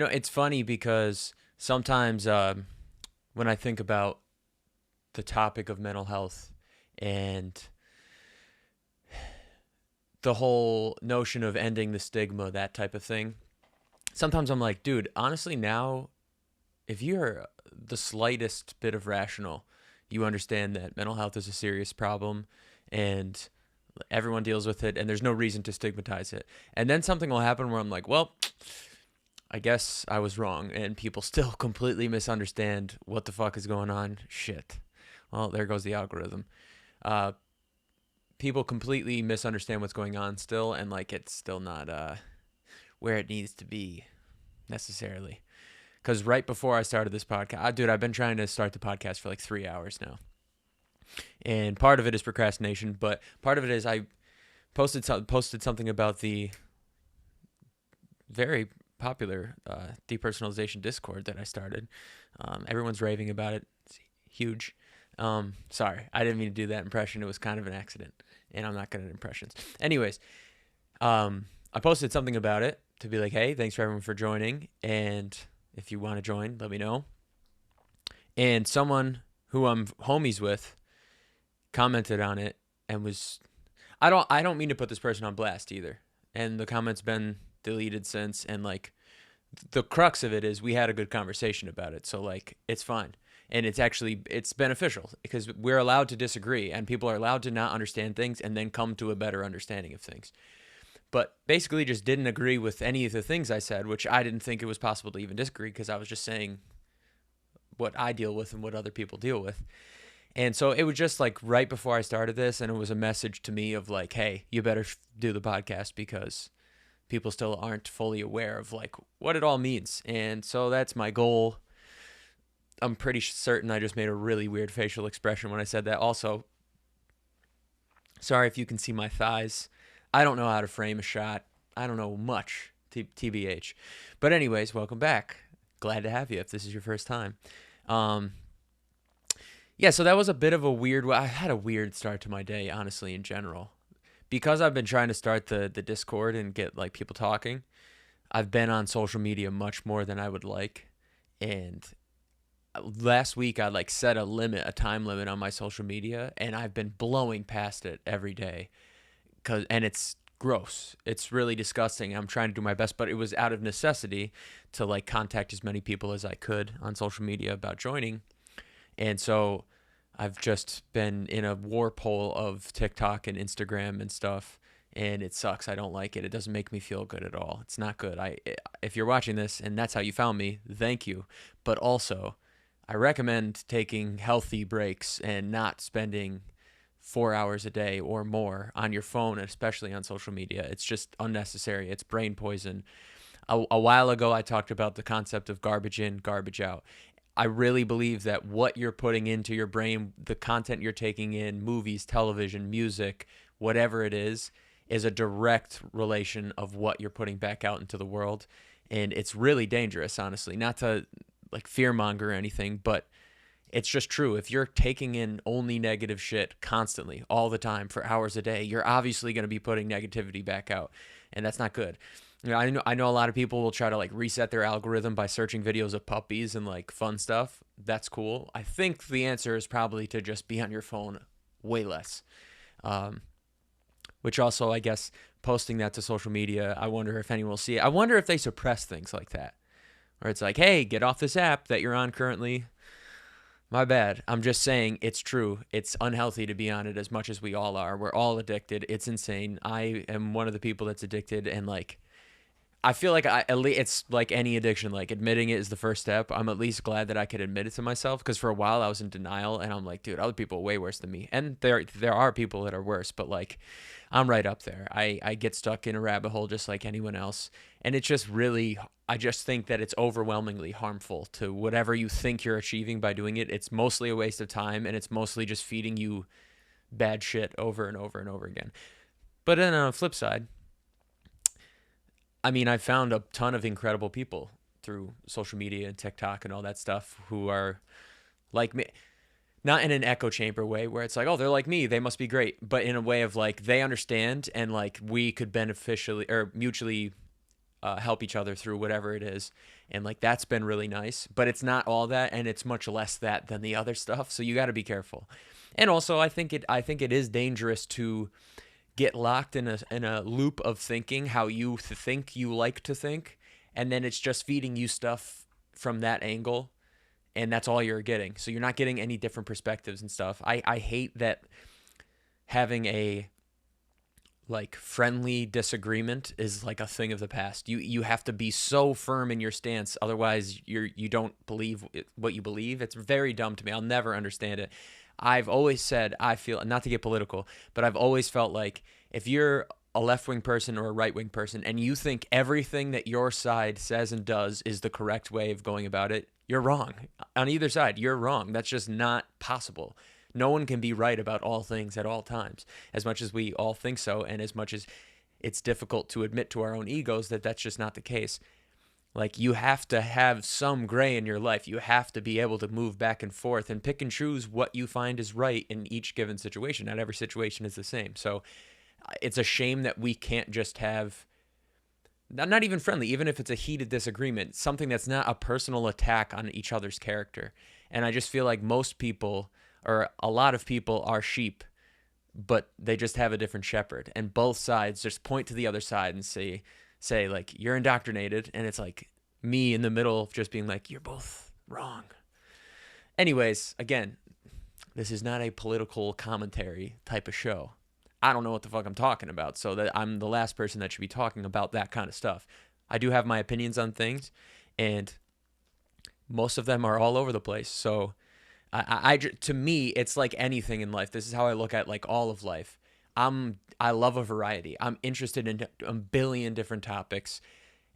It's funny because sometimes when I think about the topic of mental health and the whole notion of ending the stigma, that type of thing, sometimes I'm like, dude, honestly, now, if you're the slightest bit of rational, you understand that mental health is a serious problem and everyone deals with it and there's no reason to stigmatize it. And then something will happen where I'm like, well, I guess I was wrong, and people still completely misunderstand what the fuck is going on. Shit. Well, there goes the algorithm. Uh, People completely misunderstand what's going on still, and like it's still not where it needs to be necessarily. Because right before I started this podcast, dude, I've been trying to start the podcast for like 3 hours now, and part of it is procrastination, but part of it is I posted something about the very popular depersonalization Discord that I started. Everyone's raving about it. It's huge. Sorry, I didn't mean to do that impression. It was kind of an accident, and I'm not good at impressions. Anyways, I posted something about it to be like, hey, thanks for everyone for joining, and if you want to join, let me know. And someone who I'm homies with commented on it and was, I don't mean to put this person on blast either, and the comment's been deleted since, and like the crux of it is we had a good conversation about it, so like it's fine, and it's beneficial because we're allowed to disagree and people are allowed to not understand things and then come to a better understanding of things. But basically just didn't agree with any of the things I said, which I didn't think it was possible to even disagree because I was just saying what I deal with and what other people deal with. And so it was just like right before I started this, and it was a message to me of like, hey, you better do the podcast because people still aren't fully aware of like what it all means. And so that's my goal. I'm pretty certain I just made a really weird facial expression when I said that. Also, sorry if you can see my thighs. I don't know how to frame a shot. I don't know much, TBH. But anyways, welcome back. Glad to have you if this is your first time. Yeah, so that was a bit of a weird, I had a weird start to my day, honestly, in general. Because I've been trying to start the Discord and get like people talking, I've been on social media much more than I would like. And last week I like set a time limit on my social media, and I've been blowing past it every day. And it's gross. It's really disgusting. I'm trying to do my best, but it was out of necessity to like contact as many people as I could on social media about joining. And so I've just been in a warp hole of TikTok and Instagram and stuff, and it sucks. I don't like it. It doesn't make me feel good at all. It's not good. If you're watching this and that's how you found me, thank you. But also, I recommend taking healthy breaks and not spending 4 hours a day or more on your phone, especially on social media. It's just unnecessary. It's brain poison. A while ago, I talked about the concept of garbage in, garbage out. I really believe that what you're putting into your brain, the content you're taking in, movies, television, music, whatever it is a direct relation of what you're putting back out into the world. And it's really dangerous, honestly, not to like fearmonger or anything, but it's just true. If you're taking in only negative shit constantly, all the time, for hours a day, you're obviously going to be putting negativity back out. And that's not good. I know a lot of people will try to like reset their algorithm by searching videos of puppies and like fun stuff. That's cool. I think the answer is probably to just be on your phone way less. Which also, I guess, posting that to social media, I wonder if anyone will see it. I wonder if they suppress things like that. Or it's like, hey, get off this app that you're on currently. My bad. I'm just saying it's true. It's unhealthy to be on it as much as we all are. We're all addicted. It's insane. I am one of the people that's addicted, and like I feel like it's like any addiction. Like admitting it is the first step. I'm at least glad that I could admit it to myself, because for a while I was in denial, and I'm like, dude, other people are way worse than me, and there are people that are worse, but like I'm right up there. I get stuck in a rabbit hole just like anyone else, and it's just really, I just think that it's overwhelmingly harmful to whatever you think you're achieving by doing it. It's mostly a waste of time, and it's mostly just feeding you bad shit over and over and over again. But then on the flip side, I mean, I found a ton of incredible people through social media and TikTok and all that stuff who are like me. Not in an echo chamber way where it's like, oh, they're like me, they must be great. But in a way of like, they understand, and like we could beneficially or mutually help each other through whatever it is. And like that's been really nice, but it's not all that, and it's much less that than the other stuff. So you got to be careful. And also, I think it is dangerous to get locked in a loop of thinking how you think you like to think, and then it's just feeding you stuff from that angle, and that's all you're getting. So you're not getting any different perspectives and stuff. I hate that having a like friendly disagreement is like a thing of the past. You have to be so firm in your stance, otherwise you don't believe what you believe. It's very dumb to me. I'll never understand it. I've always said, I feel, not to get political, but I've always felt like if you're a left-wing person or a right-wing person and you think everything that your side says and does is the correct way of going about it, you're wrong. On either side, you're wrong. That's just not possible. No one can be right about all things at all times, as much as we all think so, and as much as it's difficult to admit to our own egos that that's just not the case. Like, you have to have some gray in your life. You have to be able to move back and forth and pick and choose what you find is right in each given situation. Not every situation is the same. So it's a shame that we can't just have, not even friendly, even if it's a heated disagreement, something that's not a personal attack on each other's character. And I just feel like most people, or a lot of people, are sheep, but they just have a different shepherd. And both sides just point to the other side and say like, you're indoctrinated, and it's like me in the middle of just being like, you're both wrong. Anyways, again, this is not a political commentary type of show. I don't know what the fuck I'm talking about, so that I'm the last person that should be talking about that kind of stuff. I do have my opinions on things, and most of them are all over the place. So to me, it's like anything in life. This is how I look at like all of life. I love a variety. I'm interested in a billion different topics,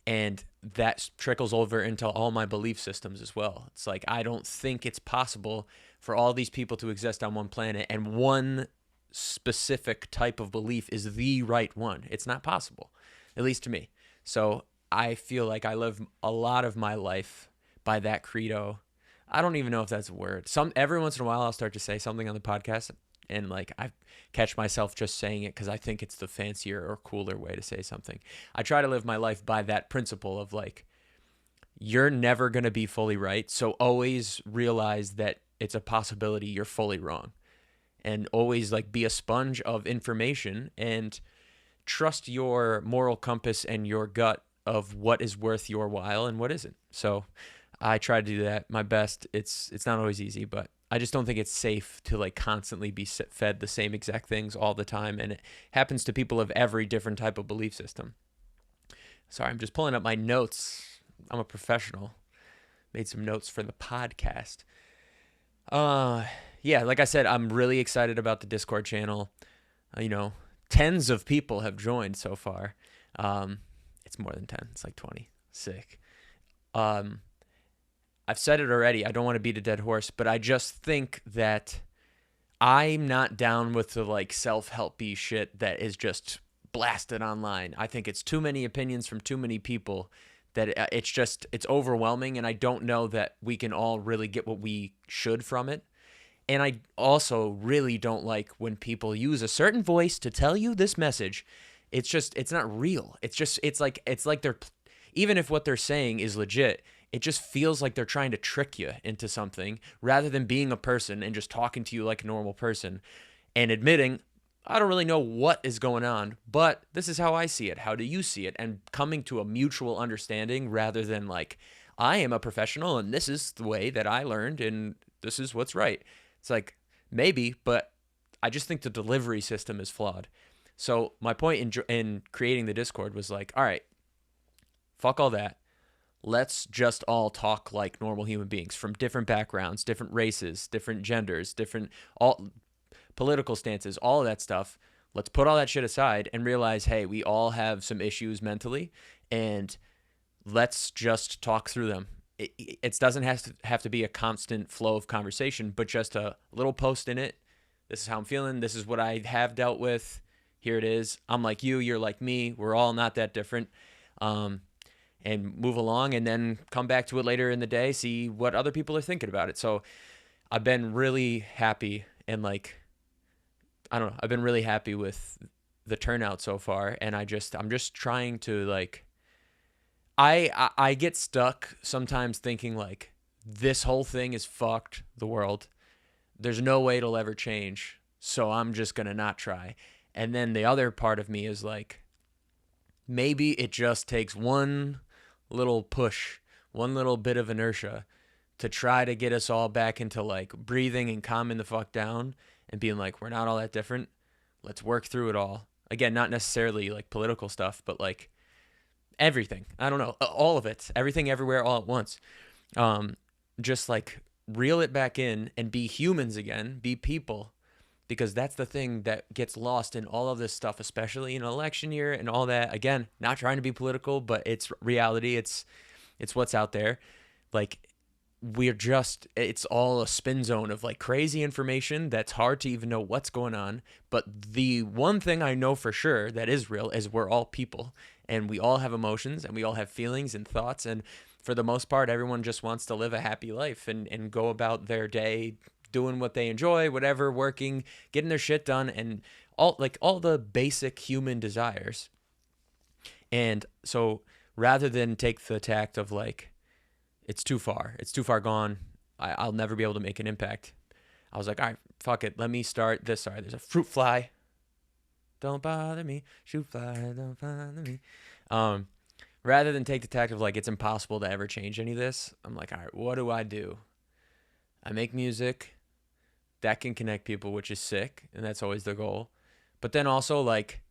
and that trickles over into all my belief systems as well. It's like, I don't think it's possible for all these people to exist on one planet and one specific type of belief is the right one. It's not possible, at least to me. So I feel like I live a lot of my life by that credo. I don't even know if that's a word. Every once in a while I'll start to say something on the podcast, and like I catch myself just saying it because I think it's the fancier or cooler way to say something. I try to live my life by that principle of like, you're never going to be fully right. So always realize that it's a possibility you're fully wrong, and always like be a sponge of information and trust your moral compass and your gut of what is worth your while and what isn't. So I try to do that my best. It's not always easy, but I just don't think it's safe to like constantly be fed the same exact things all the time. And it happens to people of every different type of belief system. Sorry, I'm just pulling up my notes. I'm a professional. Made some notes for the podcast. Yeah, like I said, I'm really excited about the Discord channel. Tens of people have joined so far. It's more than 10. It's like 20. Sick. I've said it already. I don't want to beat a dead horse, but I just think that I'm not down with the like self-helpy shit that is just blasted online. I think it's too many opinions from too many people that it's overwhelming, and I don't know that we can all really get what we should from it. And I also really don't like when people use a certain voice to tell you this message. It's not real. It's like they're, even if what they're saying is legit, it just feels like they're trying to trick you into something rather than being a person and just talking to you like a normal person and admitting, I don't really know what is going on, but this is how I see it. How do you see it? And coming to a mutual understanding rather than like, I am a professional and this is the way that I learned and this is what's right. It's like, maybe, but I just think the delivery system is flawed. So my point in creating the Discord was like, all right, fuck all that. Let's just all talk like normal human beings from different backgrounds, different races, different genders, all political stances, all of that stuff. Let's put all that shit aside and realize, hey, we all have some issues mentally, and let's just talk through them. It doesn't have to be a constant flow of conversation, but just a little post in it. This is how I'm feeling. This is what I have dealt with. Here it is. I'm like you. You're like me. We're all not that different. And move along, and then come back to it later in the day, see what other people are thinking about it. So I've been really happy, and like, I don't know, I've been really happy with the turnout so far, and I'm just trying to like I get stuck sometimes thinking like this whole thing is fucked the world. There's no way it'll ever change. So I'm just going to not try. And then the other part of me is like, maybe it just takes one little push, one little bit of inertia to try to get us all back into like breathing and calming the fuck down and being like, we're not all that different. Let's work through it all. Again, not necessarily like political stuff, but like everything. I don't know. All of it. Everything everywhere all at once. Um, just like reel it back in and be humans again, be people, because that's the thing that gets lost in all of this stuff, especially in election year and all that. Again, not trying to be political, but it's reality. It's what's out there. Like it's all a spin zone of like crazy information that's hard to even know what's going on. But the one thing I know for sure that is real is we're all people and we all have emotions and we all have feelings and thoughts. And for the most part, everyone just wants to live a happy life and go about their day doing what they enjoy, whatever, working, getting their shit done, and all the basic human desires. And so rather than take the tact of like, it's too far gone, I'll never be able to make an impact, I was like, all right, fuck it, let me start this. Sorry, there's a fruit fly. Don't bother me. Fruit fly, don't bother me. Rather than take the tact of like, it's impossible to ever change any of this, I'm like, all right, what do? I make music that can connect people, which is sick, and that's always the goal. But then also, like,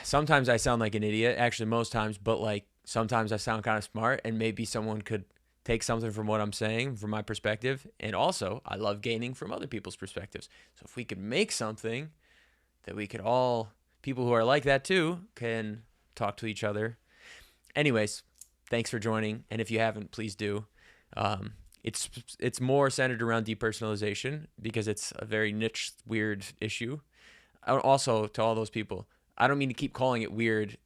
sometimes I sound like an idiot, actually most times, but like sometimes I sound kind of smart, and maybe someone could take something from what I'm saying from my perspective. And also, I love gaining from other people's perspectives. So if we could make something that we could all, people who are like that too, can talk to each other. Anyways, thanks for joining, and if you haven't, please do. It's more centered around depersonalization because it's a very niche, weird issue. Also, to all those people, I don't mean to keep calling it weird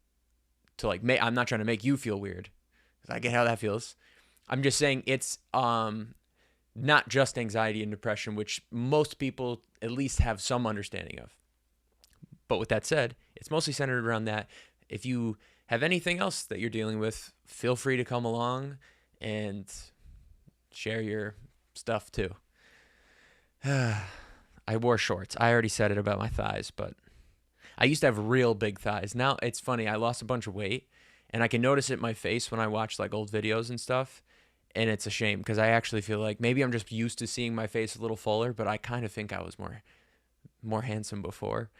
to like I'm not trying to make you feel weird, because I get how that feels. I'm just saying it's not just anxiety and depression, which most people at least have some understanding of. But with that said, it's mostly centered around that. If you have anything else that you're dealing with, feel free to come along and share your stuff too. I wore shorts. I already said it about my thighs, but I used to have real big thighs. Now it's funny. I lost a bunch of weight, and I can notice it in my face when I watch like old videos and stuff. And it's a shame because I actually feel like maybe I'm just used to seeing my face a little fuller, but I kind of think I was more handsome before.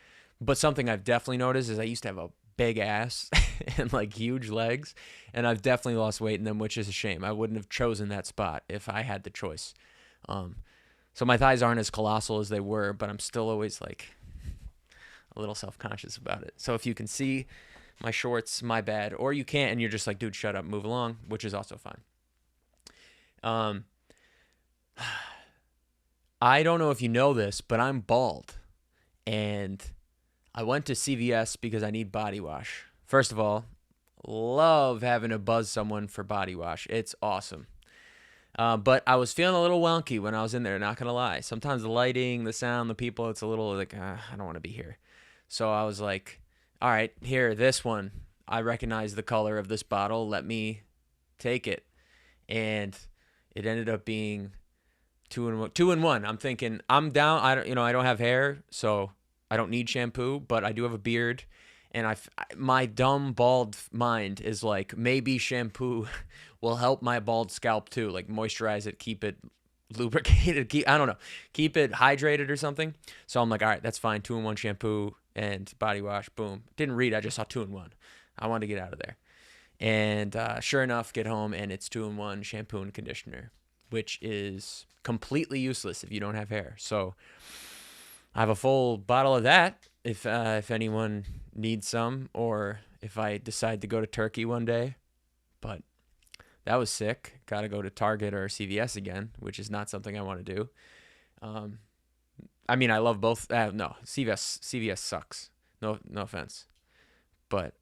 But something I've definitely noticed is I used to have a big ass and like huge legs, and I've definitely lost weight in them, which is a shame. I wouldn't have chosen that spot if I had the choice. So my thighs aren't as colossal as they were, but I'm still always like a little self-conscious about it. So if you can see my shorts, my bad, or you can't and you're just like, dude, shut up, move along, which is also fine. I don't know if you know this, but I'm bald, and I went to CVS because I need body wash. First of all, love having to buzz someone for body wash. It's awesome. But I was feeling a little wonky when I was in there, not going to lie. Sometimes the lighting, the sound, the people, it's a little like, I don't want to be here. So I was like, all right, here, this one. I recognize the color of this bottle. Let me take it. And it ended up being 2-in-1. I'm thinking, I'm down. I don't have hair, so I don't need shampoo, but I do have a beard. And my dumb bald mind is like, maybe shampoo will help my bald scalp too, like moisturize it, keep it lubricated, keep it hydrated or something. So I'm like, all right, that's fine. 2-in-1 shampoo and body wash. Boom. Didn't read. I just saw 2-in-1. I wanted to get out of there. And sure enough, get home and it's 2-in-1 shampoo and conditioner, which is completely useless if you don't have hair. So I have a full bottle of that if anyone needs some, or if I decide to go to Turkey one day. But that was sick. Got to go to Target or CVS again, which is not something I want to do. I mean, I love both. No, CVS sucks. No offense, but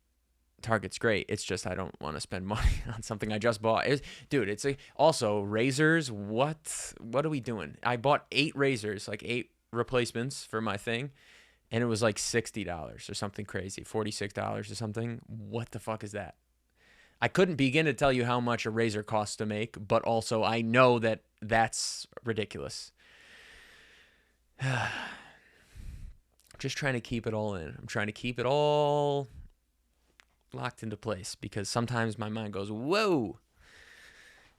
Target's great. It's just I don't want to spend money on something I just bought. It's also razors. What are we doing? I bought 8 razors, like 8 replacements for my thing, and it was like $60 or something crazy, $46 or something. What the fuck is that? I couldn't begin to tell you how much a razor costs to make, but also I know that that's ridiculous. Just trying to keep it all in. I'm trying to keep it all locked into place because sometimes my mind goes, whoa.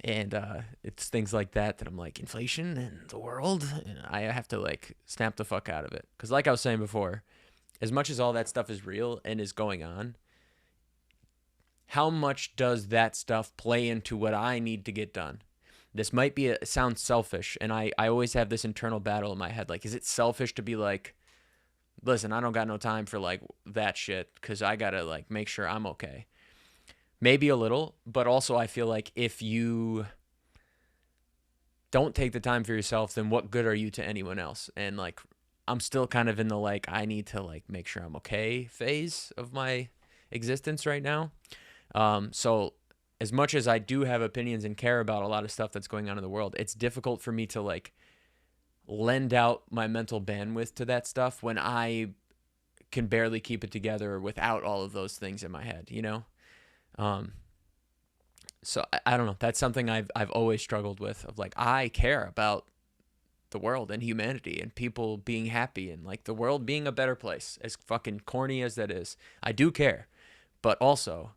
And it's things like that I'm like, inflation in the world? And I have to like snap the fuck out of it. Because like I was saying before, as much as all that stuff is real and is going on, how much does that stuff play into what I need to get done? This might be sounds selfish, and I always have this internal battle in my head. Like, is it selfish to be like, listen, I don't got no time for like that shit because I gotta like make sure I'm okay. Maybe a little, but also I feel like if you don't take the time for yourself, then what good are you to anyone else? And like, I'm still kind of in the like, I need to like make sure I'm okay phase of my existence right now. So as much as I do have opinions and care about a lot of stuff that's going on in the world, it's difficult for me to like lend out my mental bandwidth to that stuff when I can barely keep it together without all of those things in my head, you know? So I don't know. That's something I've always struggled with of like, I care about the world and humanity and people being happy and like the world being a better place, as fucking corny as that is. I do care, but also,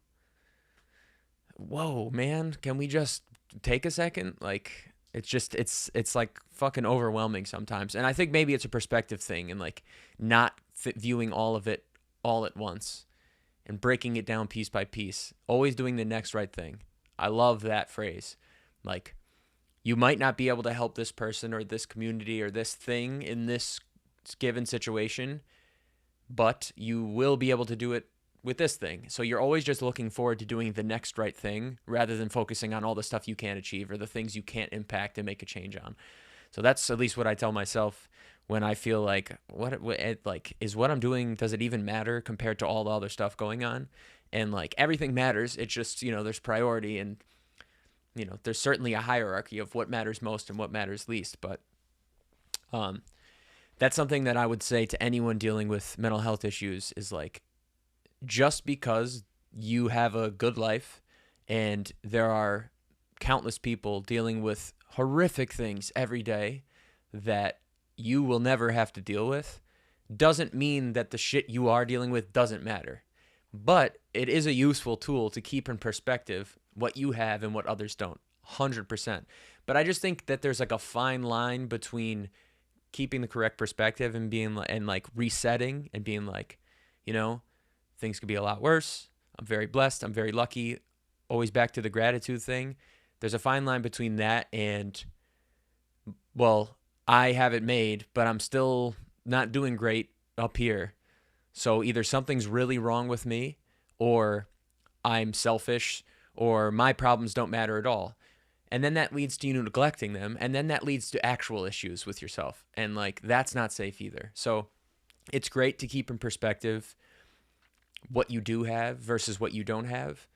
whoa, man, can we just take a second? Like, it's like fucking overwhelming sometimes. And I think maybe it's a perspective thing and like not viewing all of it all at once and breaking it down piece by piece, always doing the next right thing. I love that phrase. Like, you might not be able to help this person or this community or this thing in this given situation, but you will be able to do it with this thing. So you're always just looking forward to doing the next right thing rather than focusing on all the stuff you can't achieve or the things you can't impact and make a change on. So that's at least what I tell myself when I feel like is what I'm doing, does it even matter compared to all the other stuff going on? And like everything matters. It's just, there's priority and there's certainly a hierarchy of what matters most and what matters least, but that's something that I would say to anyone dealing with mental health issues is like, just because you have a good life and there are countless people dealing with horrific things every day that you will never have to deal with doesn't mean that the shit you are dealing with doesn't matter. But it is a useful tool to keep in perspective what you have and what others don't. 100%. But I just think that there's like a fine line between keeping the correct perspective and being and like resetting and being like, things could be a lot worse. I'm very blessed. I'm very lucky. Always back to the gratitude thing. There's a fine line between that and, well, I have it made, but I'm still not doing great up here. So either something's really wrong with me or I'm selfish or my problems don't matter at all. And then that leads to you neglecting them. And then that leads to actual issues with yourself. And like, that's not safe either. So it's great to keep in perspective what you do have versus what you don't have.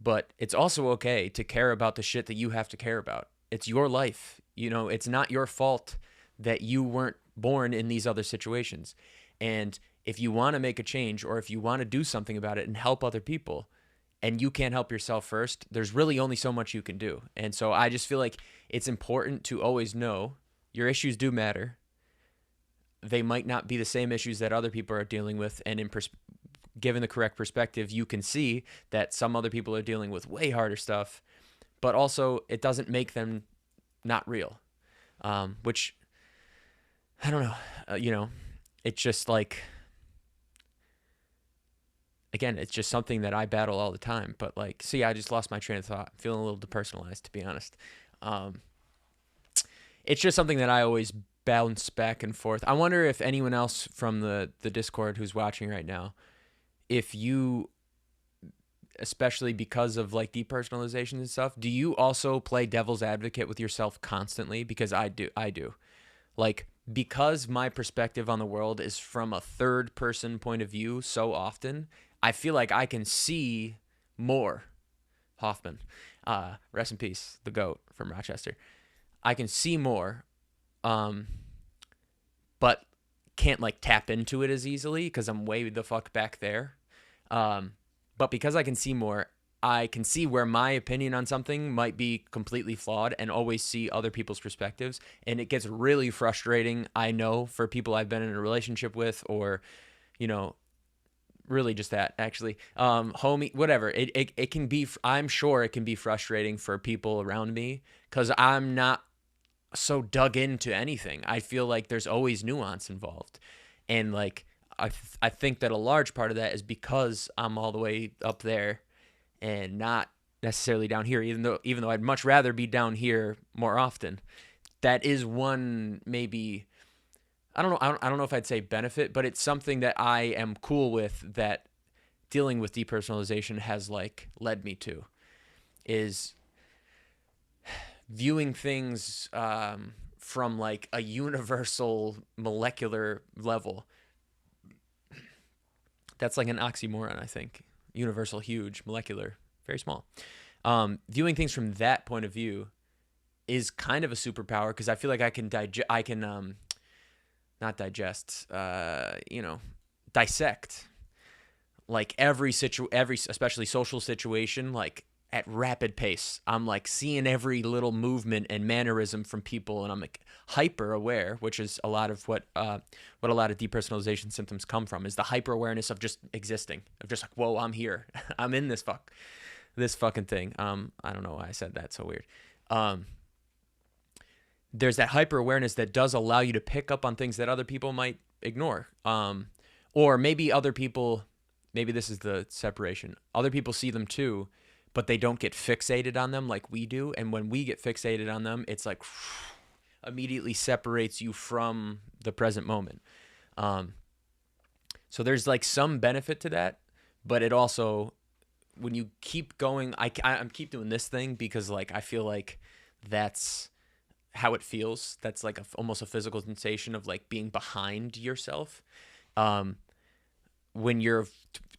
But it's also okay to care about the shit that you have to care about. It's your life. It's not your fault that you weren't born in these other situations. And if you want to make a change or if you want to do something about it and help other people and you can't help yourself first, there's really only so much you can do. And so I just feel like it's important to always know your issues do matter. They might not be the same issues that other people are dealing with. And given the correct perspective, you can see that some other people are dealing with way harder stuff, but also it doesn't make them not real, which I don't know, it's just like, again, it's just something that I battle all the time. But like, see, I just lost my train of thought. I'm feeling a little depersonalized, to be honest. It's just something that I always bounce back and forth. I wonder if anyone else from the Discord who's watching right now, if you, especially because of like depersonalization and stuff, do you also play devil's advocate with yourself constantly? Because I do. Like, because my perspective on the world is from a third person point of view so often, I feel like I can see more. Hoffman, rest in peace, the GOAT from Rochester. I can see more, but can't like tap into it as easily because I'm way the fuck back there. But because I can see more, I can see where my opinion on something might be completely flawed and always see other people's perspectives. And it gets really frustrating, I know, for people I've been in a relationship with, or, you know, really just that, actually. Homie, whatever. It can be, I'm sure it can be frustrating for people around me because I'm not so dug into anything. I feel like there's always nuance involved. And like, I think that a large part of that is because I'm all the way up there and not necessarily down here, even though I'd much rather be down here more often. That is one, maybe, I don't know if I'd say benefit, but it's something that I am cool with, that dealing with depersonalization has like led me to, is viewing things from like a universal molecular level. That's like an oxymoron, I think. Universal, huge; molecular, very small. Viewing things from that point of view is kind of a superpower, because I feel like I can not digest, dissect like every especially social situation, like at rapid pace. I'm like seeing every little movement and mannerism from people, and I'm like hyper aware, which is a lot of what a lot of depersonalization symptoms come from, is the hyper awareness of just existing, of just like, whoa, I'm here, I'm in this fucking thing. I don't know why I said that so weird. There's that hyper awareness that does allow you to pick up on things that other people might ignore, or maybe other people. Maybe this is the separation. Other people see them too, but they don't get fixated on them like we do. And when we get fixated on them, it's like immediately separates you from the present moment. So there's like some benefit to that, but it also, when you keep going, I'm keep doing this thing because like I feel like that's how it feels. That's like almost a physical sensation of like being behind yourself. When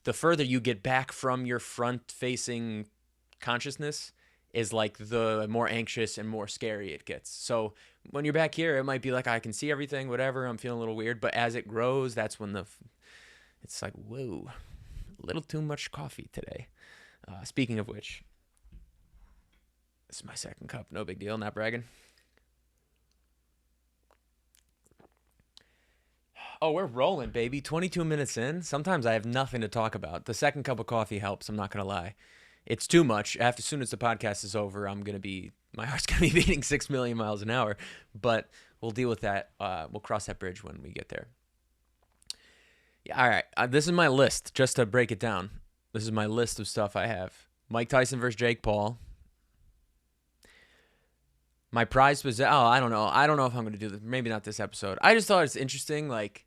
the further you get back from your front facing consciousness is like the more anxious and more scary it gets. So when you're back here, it might be like, I can see everything, whatever, I'm feeling a little weird. But as it grows, that's when it's like, whoa, a little too much coffee today. Speaking of which, this is my second cup. No big deal, not bragging. Oh, we're rolling, baby. 22 minutes in. Sometimes I have nothing to talk about. The second cup of coffee helps, I'm not going to lie. It's too much. As soon as the podcast is over, my heart's going to be beating 6 million miles an hour. But we'll deal with that. We'll cross that bridge when we get there. Yeah, all right. This is my list, just to break it down. This is my list of stuff I have. Mike Tyson versus Jake Paul. My prize was, I don't know. I don't know if I'm going to do this. Maybe not this episode. I just thought it's interesting. Like,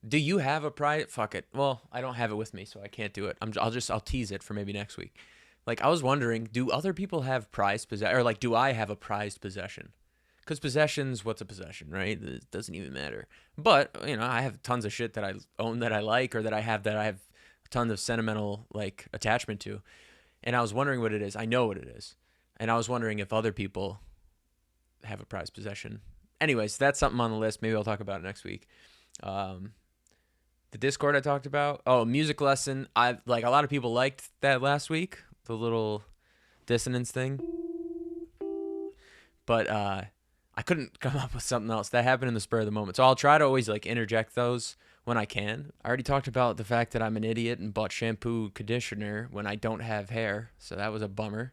do you have a prize? Fuck it. Well, I don't have it with me, so I can't do it. I'll tease it for maybe next week. Like, I was wondering, do other people have prized possession? Or like, do I have a prized possession? Because possessions, what's a possession, right? It doesn't even matter. But, I have tons of shit that I own that I like, or that I have a ton of sentimental, like, attachment to. And I was wondering what it is. I know what it is. And I was wondering if other people have a prized possession. Anyways, that's something on the list. Maybe I'll talk about it next week. The Discord I talked about. Oh, music lesson. A lot of people liked that last week, the little dissonance thing. But I couldn't come up with something else. That happened in the spur of the moment. So I'll try to always like interject those when I can. I already talked about the fact that I'm an idiot and bought shampoo conditioner when I don't have hair. So that was a bummer.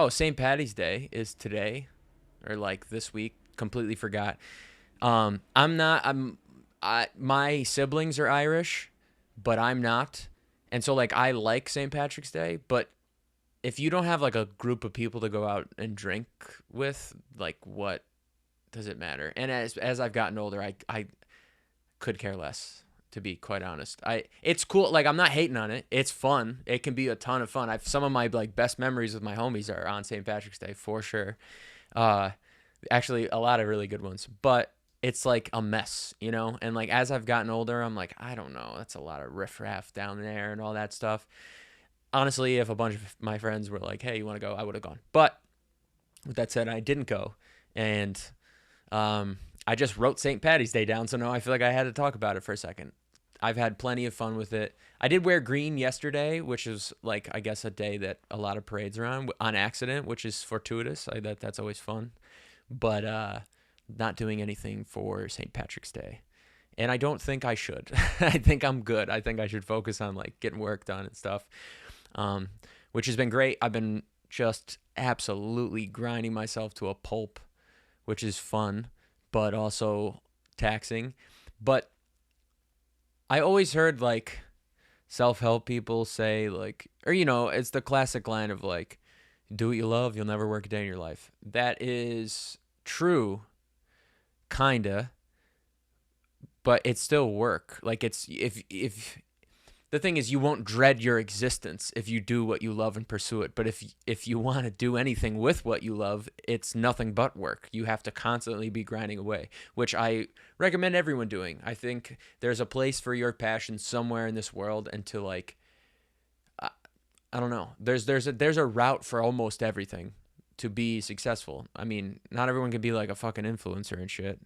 St. Patty's Day is today, or like this week. Completely forgot. My siblings are Irish, but I'm not. And so like I like St. Patrick's Day, but if you don't have like a group of people to go out and drink with, like what does it matter? And as I've gotten older, I could care less, to be quite honest. It's cool. Like, I'm not hating on it. It's fun. It can be a ton of fun. Some of my like best memories with my homies are on St. Patrick's Day for sure. Actually a lot of really good ones, but it's like a mess, and like, as I've gotten older, I'm like, I don't know. That's a lot of riffraff down there and all that stuff. Honestly, if a bunch of my friends were like, hey, you want to go? I would have gone. But with that said, I didn't go. And, I just wrote St. Patty's Day down, so now I feel like I had to talk about it for a second. I've had plenty of fun with it. I did wear green yesterday, which is like I guess a day that a lot of parades are on accident, which is fortuitous. That's always fun. But not doing anything for St. Patrick's Day. And I don't think I should. I think I'm good. I think I should focus on like getting work done and stuff, um, which has been great. I've been just absolutely grinding myself to a pulp, which is fun, but also taxing. But I always heard like self-help people say like, or it's the classic line of like, do what you love, you'll never work a day in your life. That is true, kinda, but it's still work. Like it's if the thing is, you won't dread your existence if you do what you love and pursue it. But if you want to do anything with what you love, it's nothing but work. You have to constantly be grinding away, which I recommend everyone doing. I think there's a place for your passion somewhere in this world, and to like, I don't know. There's a route for almost everything to be successful. I mean, not everyone can be like a fucking influencer and shit,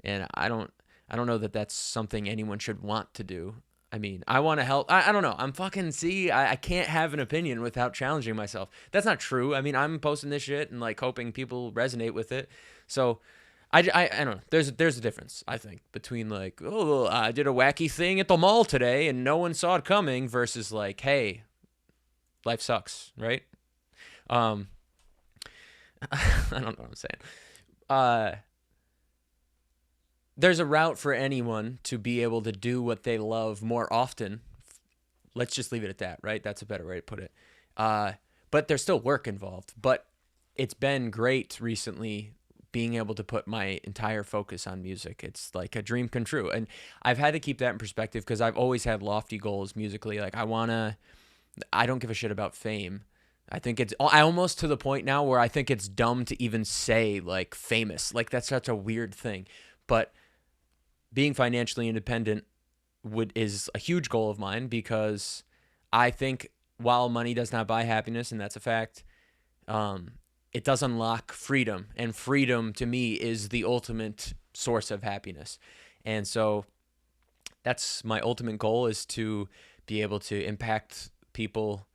and I don't know that that's something anyone should want to do. I mean, I want to help. I don't know. I'm fucking, see, I can't have an opinion without challenging myself. That's not true. I mean, I'm posting this shit and like hoping people resonate with it. So I don't know. There's a difference, I think, between like, oh, I did a wacky thing at the mall today and no one saw it coming, versus like, hey, life sucks, right? Um, I don't know what I'm saying. There's a route for anyone to be able to do what they love more often. Let's just leave it at that, right? That's a better way to put it. But there's still work involved. But it's been great recently being able to put my entire focus on music. It's like a dream come true. And I've had to keep that in perspective because I've always had lofty goals musically. Like I don't give a shit about fame. I almost to the point now where I think it's dumb to even say like famous. Like that's such a weird thing. But being financially independent is a huge goal of mine, because I think while money does not buy happiness, and that's a fact, it does unlock freedom, and freedom to me is the ultimate source of happiness. And so that's my ultimate goal, is to be able to impact people.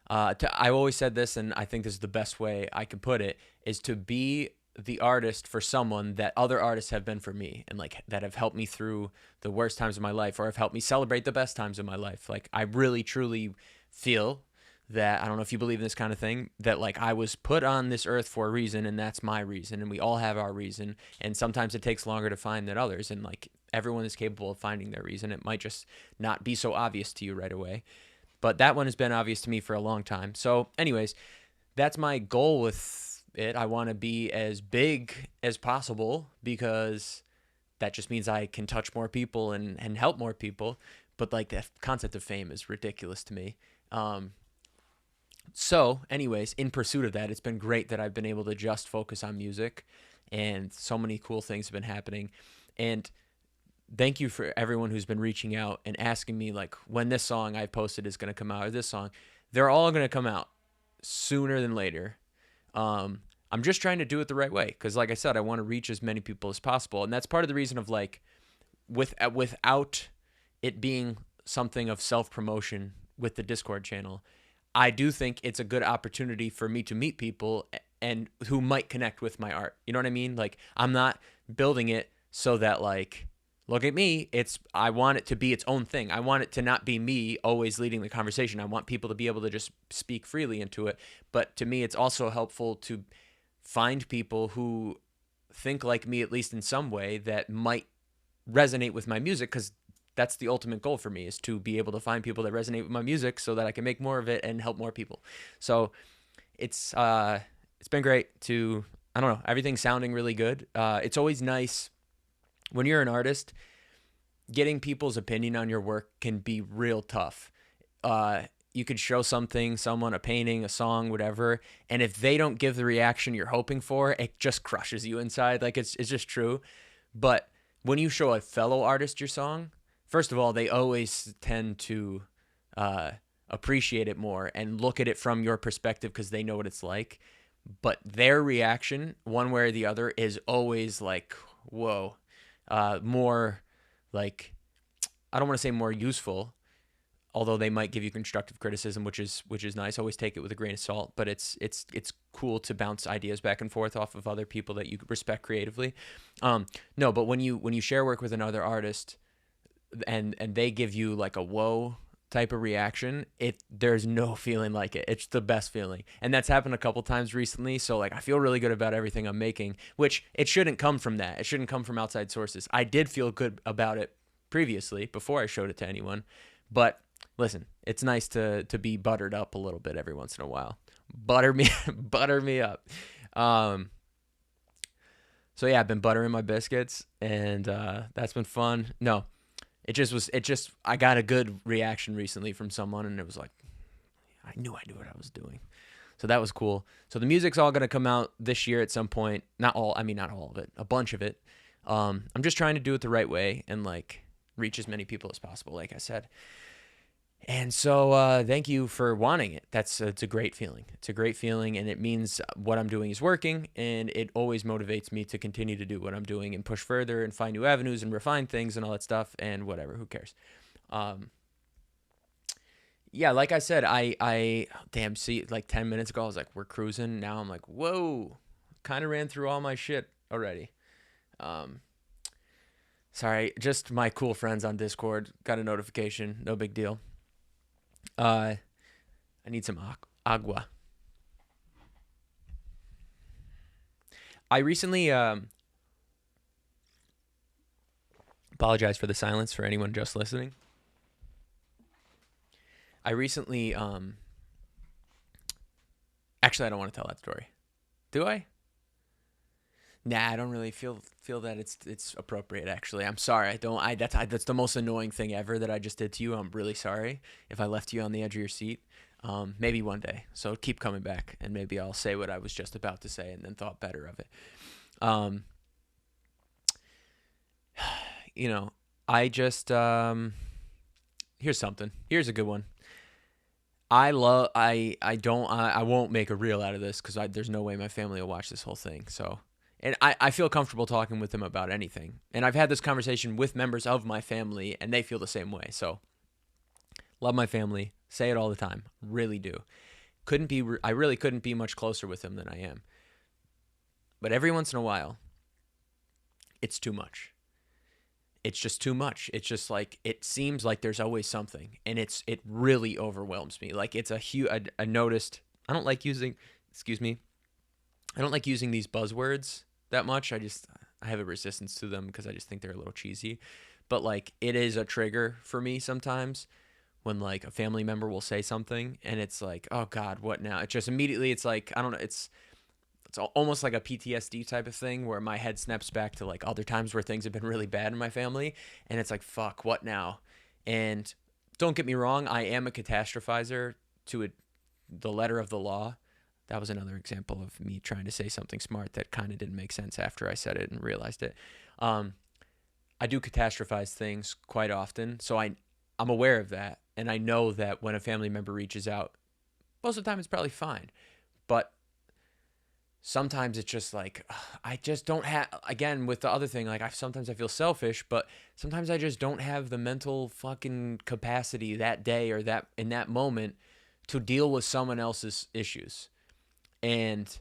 I always said this, and I think this is the best way I can put it, is to be the artist for someone that other artists have been for me, and like that have helped me through the worst times of my life, or have helped me celebrate the best times of my life. Like I really truly feel that, I don't know if you believe in this kind of thing, that like I was put on this earth for a reason, and that's my reason, and we all have our reason, and sometimes it takes longer to find than others, and like everyone is capable of finding their reason. It might just not be so obvious to you right away, but that one has been obvious to me for a long time. So anyways, that's my goal with it. I want to be as big as possible, because that just means I can touch more people and help more people. But like the concept of fame is ridiculous to me. So anyways, in pursuit of that, it's been great that I've been able to just focus on music, and so many cool things have been happening. And thank you for everyone who's been reaching out and asking me like when this song I posted is going to come out, or this song. They're all going to come out sooner than later. I'm just trying to do it the right way, because like I said, I want to reach as many people as possible. And that's part of the reason of like, without it being something of self-promotion with the Discord channel, I do think it's a good opportunity for me to meet people and who might connect with my art. You know what I mean? Like I'm not building it so that like, look at me. I want it to be its own thing. I want it to not be me always leading the conversation. I want people to be able to just speak freely into it. But to me, it's also helpful to find people who think like me, at least in some way, that might resonate with my music, because that's the ultimate goal for me, is to be able to find people that resonate with my music so that I can make more of it and help more people. So it's been great to, I don't know, everything's sounding really good. It's always nice when you're an artist, getting people's opinion on your work can be real tough. You could show someone, a painting, a song, whatever, and if they don't give the reaction you're hoping for, it just crushes you inside. Like it's just true. But when you show a fellow artist your song, first of all, they always tend to appreciate it more and look at it from your perspective, because they know what it's like. But their reaction, one way or the other, is always like, whoa. More like, I don't want to say more useful, although they might give you constructive criticism, which is nice. Always take it with a grain of salt, but it's cool to bounce ideas back and forth off of other people that you respect creatively. No, but when you share work with another artist and they give you like a whoa type of reaction, there's no feeling like it. It's the best feeling. And that's happened a couple times recently. So like I feel really good about everything I'm making, which it shouldn't come from that. It shouldn't come from outside sources. I did feel good about it previously before I showed it to anyone. But listen, it's nice to be buttered up a little bit every once in a while. Butter me butter me up. So yeah, I've been buttering my biscuits, and that's been fun. No, I got a good reaction recently from someone, and it was like, I knew what I was doing. So that was cool. So the music's all going to come out this year at some point. Not all of it, a bunch of it. I'm just trying to do it the right way and like reach as many people as possible, like I said. And so thank you for wanting it. It's a great feeling. It's a great feeling, and it means what I'm doing is working, and it always motivates me to continue to do what I'm doing and push further and find new avenues and refine things and all that stuff and whatever. Who cares? Yeah, like I said, see, like 10 minutes ago, I was like, we're cruising. Now I'm like, whoa, kind of ran through all my shit already. Sorry, just my cool friends on Discord got a notification. No big deal. I need some agua. I recently apologize for the silence for anyone just listening. I recently actually I don't want to tell that story. Do I? Nah, I don't really feel that it's appropriate. Actually, I'm sorry. That's the most annoying thing ever that I just did to you. I'm really sorry if I left you on the edge of your seat. Maybe one day. So keep coming back, and maybe I'll say what I was just about to say, and then thought better of it. I just here's something. Here's a good one. I won't make a reel out of this because there's no way my family will watch this whole thing. So. And I feel comfortable talking with them about anything. And I've had this conversation with members of my family, and they feel the same way. So, love my family. Say it all the time. Really do. I really couldn't be much closer with them than I am. But every once in a while, it's too much. It's just too much. It's just like, it seems like there's always something. And it really overwhelms me. Like, it's I noticed, I don't like using these buzzwords that much. I have a resistance to them because I just think they're a little cheesy. But like, it is a trigger for me sometimes when like a family member will say something and it's like, oh God, what now? It just immediately, it's like, I don't know, it's almost like a PTSD type of thing where my head snaps back to like other times where things have been really bad in my family. And it's like, fuck, what now? And don't get me wrong, I am a catastrophizer to the letter of the law. That was another example of me trying to say something smart that kind of didn't make sense after I said it and realized it. I do catastrophize things quite often, so I'm aware of that, and I know that when a family member reaches out, most of the time it's probably fine, but sometimes it's just like, I just don't have, again, with the other thing, like sometimes I feel selfish, but sometimes I just don't have the mental fucking capacity that day or that in that moment to deal with someone else's issues. And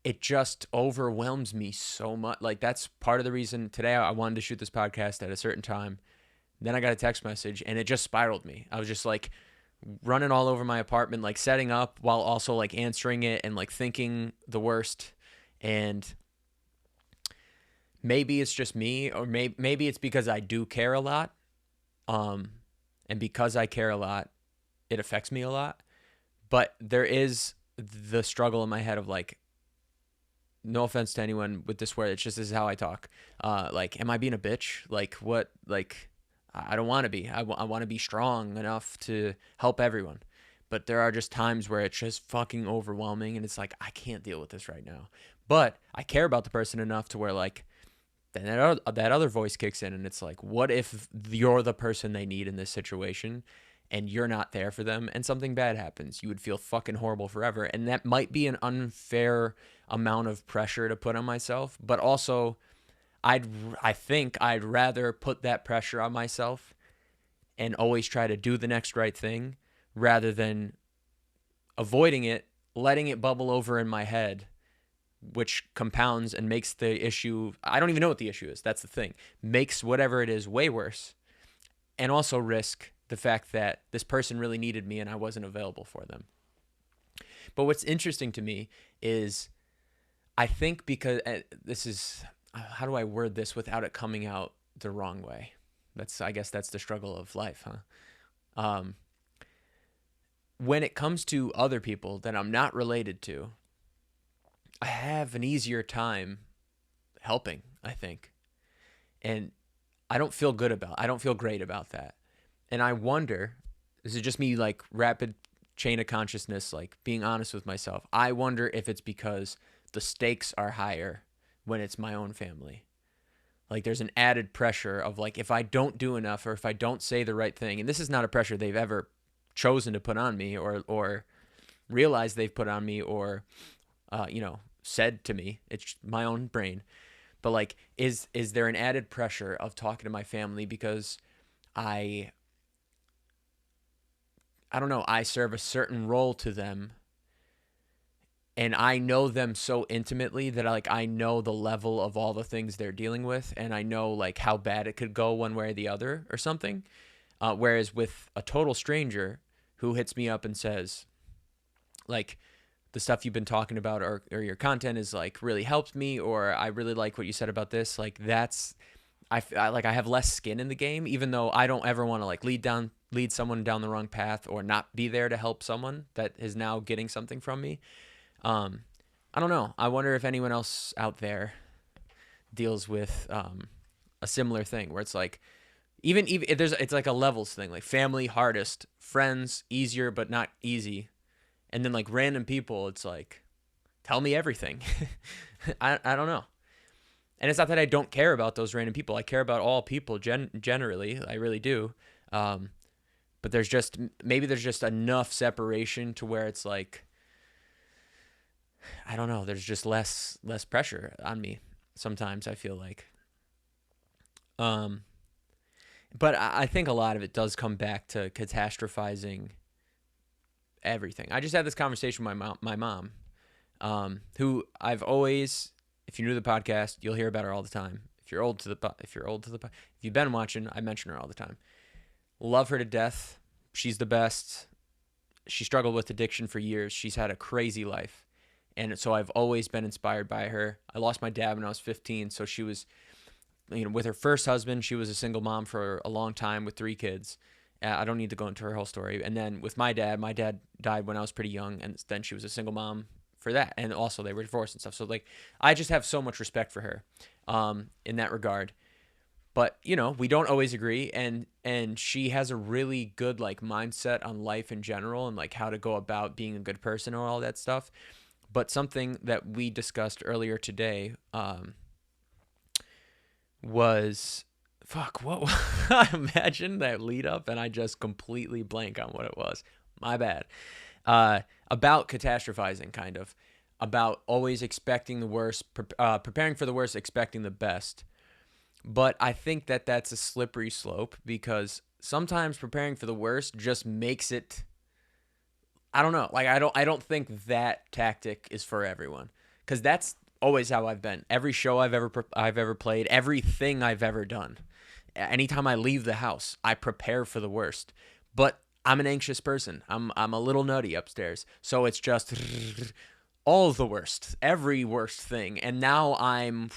it just overwhelms me so much. Like, that's part of the reason today I wanted to shoot this podcast at a certain time. Then I got a text message and it just spiraled me. I was just like running all over my apartment, like setting up while also like answering it and like thinking the worst. And maybe it's just me, or maybe it's because I do care a lot. And because I care a lot, it affects me a lot. But there is the struggle in my head of like, no offense to anyone with this word, it's just, this is how I talk. Like, am I being a bitch? Like, what? Like, I don't want to be. I want to be strong enough to help everyone. But there are just times where it's just fucking overwhelming, and it's like, I can't deal with this right now. But I care about the person enough to where like, then that other voice kicks in, and it's like, what if you're the person they need in this situation? And you're not there for them, and something bad happens? You would feel fucking horrible forever. And that might be an unfair amount of pressure to put on myself, but also I think I'd rather put that pressure on myself and always try to do the next right thing rather than avoiding it, letting it bubble over in my head, which compounds and makes the issue, I don't even know what the issue is. That's the thing. Makes whatever it is way worse, and also risk the fact that this person really needed me and I wasn't available for them. But what's interesting to me is I think because this is, how do I word this without it coming out the wrong way? I guess that's the struggle of life, huh? When it comes to other people that I'm not related to, I have an easier time helping, I think. And I don't feel great about that. And I wonder, this is just me like rapid chain of consciousness, like being honest with myself. I wonder if it's because the stakes are higher when it's my own family. Like there's an added pressure of like, if I don't do enough or if I don't say the right thing, and this is not a pressure they've ever chosen to put on me or realized they've put on me or, said to me, it's my own brain. But like, is there an added pressure of talking to my family because I don't know, I serve a certain role to them and I know them so intimately that like I know the level of all the things they're dealing with and I know like how bad it could go one way or the other or something. Whereas with a total stranger who hits me up and says like, the stuff you've been talking about or your content is like really helped me, or I really like what you said about this. Like that's, I have less skin in the game, even though I don't ever want to like lead someone down the wrong path or not be there to help someone that is now getting something from me. I don't know. I wonder if anyone else out there deals with a similar thing where it's like, even if it's like a levels thing, like family hardest, friends easier but not easy. And then like random people, it's like, tell me everything. I don't know. And it's not that I don't care about those random people. I care about all people generally. I really do. But maybe there's just enough separation to where it's like, I don't know. There's just less pressure on me. Sometimes I feel like. But I think a lot of it does come back to catastrophizing everything. I just had this conversation with my mom, who I've always, if you're new to the podcast, you'll hear about her all the time. If you've been watching, I mention her all the time. Love her to death. She's the best. She struggled with addiction for years. She's had a crazy life. And so I've always been inspired by her. I lost my dad when I was 15. So she was, with her first husband, she was a single mom for a long time with 3 kids. I don't need to go into her whole story. And then with my dad died when I was pretty young. And then she was a single mom for that. And also they were divorced and stuff. So like, I just have so much respect for her in that regard. But, we don't always agree. And she has a really good like mindset on life in general and like how to go about being a good person or all that stuff. But something that we discussed earlier today was, what? I imagine that lead up and I just completely blank on what it was. My bad. About catastrophizing, kind of. About always expecting the worst, preparing for the worst, expecting the best. But I think that that's a slippery slope because sometimes preparing for the worst just makes it, I don't know. Like, I don't think that tactic is for everyone because that's always how I've been. Every show I've ever played, everything I've ever done. Anytime I leave the house, I prepare for the worst. But I'm an anxious person. I'm a little nutty upstairs. So it's just all the worst, every worst thing. And now I'm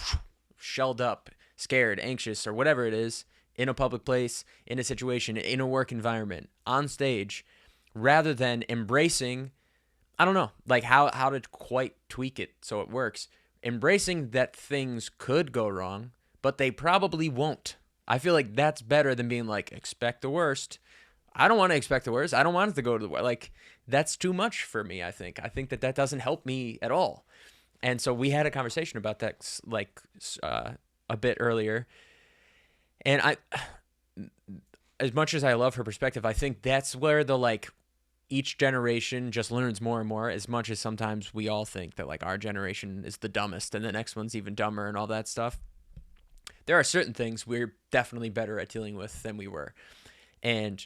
shelled up, scared, anxious, or whatever it is, in a public place, in a situation, in a work environment, on stage, rather than embracing, I don't know, like how to quite tweak it so it works. Embracing that things could go wrong, but they probably won't. I feel like that's better than being like, expect the worst. I don't want to expect the worst. I don't want it to go to the worst. Like, that's too much for me, I think. I think that doesn't help me at all. And so we had a conversation about that, like, a bit earlier. And as much as I love her perspective, I think that's where each generation just learns more and more, as much as sometimes we all think that like our generation is the dumbest and the next one's even dumber and all that stuff. There are certain things we're definitely better at dealing with than we were. And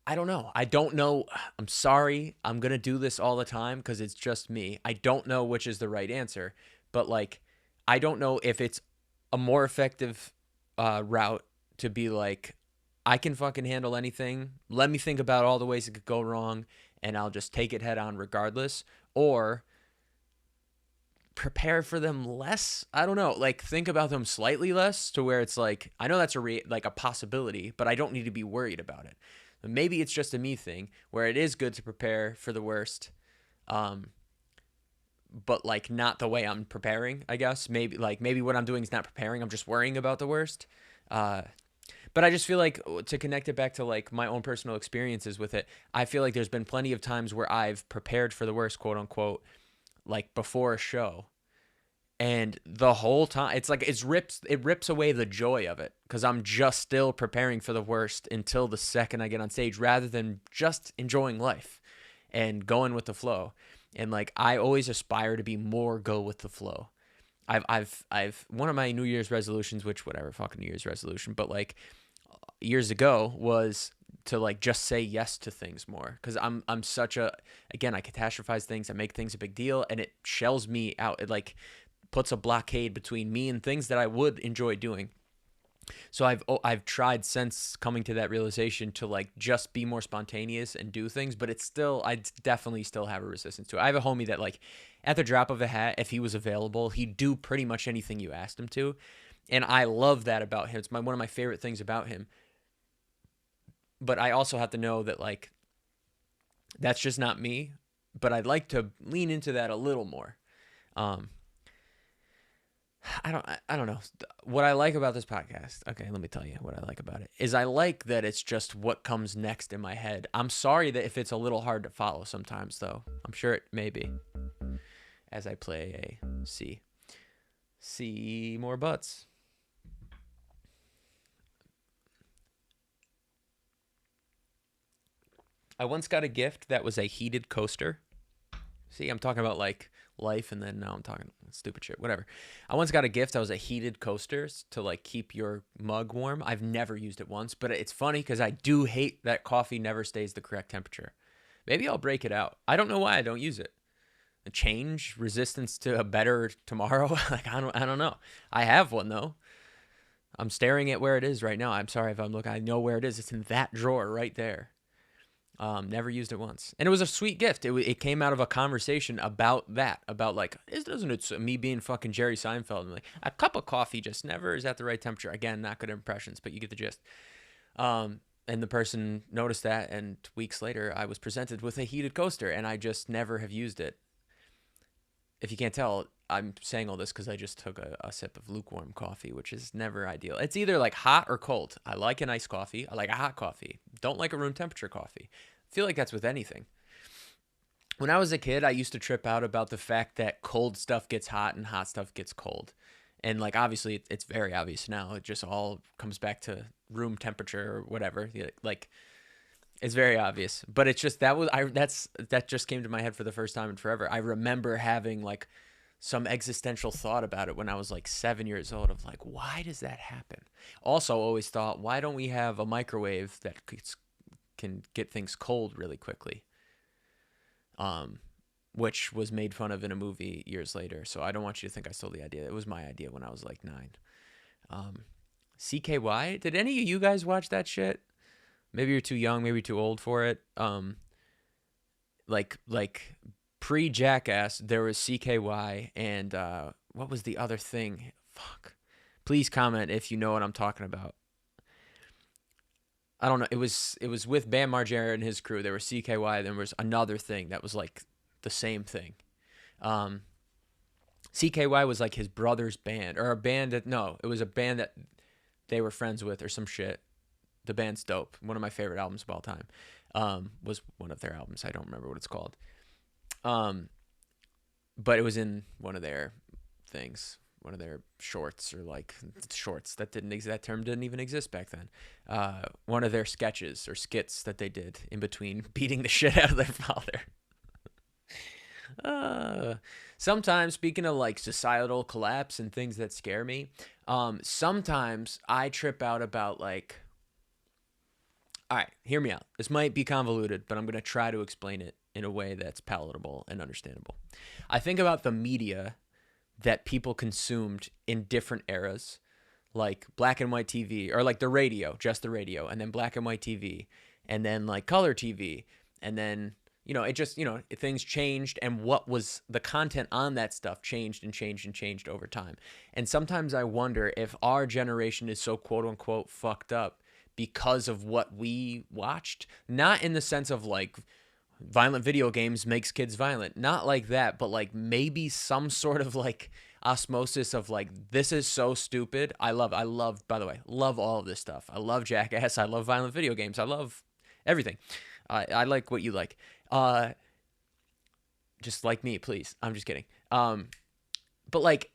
I don't know. I don't know. I'm sorry. I'm going to do this all the time because it's just me. I don't know which is the right answer. But, like, I don't know if it's a more effective route to be like, I can fucking handle anything. Let me think about all the ways it could go wrong, and I'll just take it head on regardless. Or prepare for them less. I don't know. Like, think about them slightly less to where it's like, I know that's like a possibility, but I don't need to be worried about it. Maybe it's just a me thing where it is good to prepare for the worst, um, but like not the way I'm preparing. I guess maybe what I'm doing is not preparing. I'm just worrying about the worst. Uh, but I just feel like to connect it back to like my own personal experiences with it, I feel like there's been plenty of times where I've prepared for the worst, quote unquote, like before a show, and the whole time it's like it rips away the joy of it because I'm just still preparing for the worst until the second I get on stage, rather than just enjoying life and going with the flow. And like I always aspire to be more go with the flow. I've one of my New Year's resolutions, which whatever fucking New Year's resolution, but like years ago was to like just say yes to things more, because I'm such a, again, I catastrophize things, I make things a big deal, and it shells me out. It like puts a blockade between me and things that I would enjoy doing. So I've tried since coming to that realization to like just be more spontaneous and do things, but it's still, I definitely still have a resistance to it. I have a homie that like at the drop of a hat, if he was available, he'd do pretty much anything you asked him to. And I love that about him. It's one of my favorite things about him. But I also have to know that like that's just not me, but I'd like to lean into that a little more. Um, I don't know. What I like about this podcast, okay, let me tell you what I like about it, is I like that it's just what comes next in my head. I'm sorry that if it's a little hard to follow sometimes, though. I'm sure it may be. As I play a C. See more butts. I once got a gift that was a heated coaster. See, I'm talking about like life, and then now I'm talking stupid shit. Whatever. I once got a gift that was a heated coaster to like keep your mug warm. I've never used it once, but it's funny because I do hate that coffee never stays the correct temperature. Maybe I'll break it out. I don't know why I don't use it. A change resistance to a better tomorrow. Like I don't know. I have one though. I'm staring at where it is right now. I'm sorry if I'm looking. I know where it is. It's in that drawer right there. Never used it once, and it was a sweet gift. It came out of a conversation about that, about like, doesn't it, me being fucking Jerry Seinfeld, and like a cup of coffee just never is at the right temperature. Again, not good impressions, but you get the gist. And the person noticed that, and weeks later, I was presented with a heated coaster, and I just never have used it. If you can't tell, I'm saying all this because I just took a sip of lukewarm coffee, which is never ideal. It's either like hot or cold. I like an iced coffee. I like a hot coffee. Don't like a room temperature coffee. I feel like that's with anything. When I was a kid, I used to trip out about the fact that cold stuff gets hot and hot stuff gets cold. And like obviously it's very obvious now. It just all comes back to room temperature or whatever. Like it's very obvious. But it's just that just came to my head for the first time in forever. I remember having like some existential thought about it when I was like 7 years old, of like, why does that happen? Also always thought, why don't we have a microwave that can get things cold really quickly? Which was made fun of in a movie years later. So I don't want you to think I stole the idea. It was my idea when I was like 9. CKY? Did any of you guys watch that shit? Maybe you're too young, maybe too old for it. Like pre-Jackass, there was CKY, and what was the other thing? Fuck. Please comment if you know what I'm talking about. I don't know. It was with Bam Margera and his crew. There was CKY. Then there was another thing that was like the same thing. CKY was like his brother's band, or a band that, no, it was a band that they were friends with or some shit. The band's dope. One of my favorite albums of all time. Was one of their albums. I don't remember what it's called. But it was in one of their things, one of their shorts, or like shorts that didn't exist. That term didn't even exist back then. One of their sketches or skits that they did in between beating the shit out of their father. Sometimes, speaking of like societal collapse and things that scare me, sometimes I trip out about like All right, hear me out. This might be convoluted, but I'm going to try to explain it in a way that's palatable and understandable. I think about the media that people consumed in different eras, like black and white TV, or like the radio, just the radio, and then black and white TV, and then like color TV, and then it just things changed, and what was the content on that stuff changed and changed and changed over time. And sometimes I wonder if our generation is so quote unquote fucked up because of what we watched, not in the sense of like violent video games makes kids violent, not like that, but like maybe some sort of like osmosis of like, this is so stupid. I love, by the way, love all of this stuff. I love Jackass. I love violent video games. I love everything. I like what you like. Just like me, please. I'm just kidding. But like,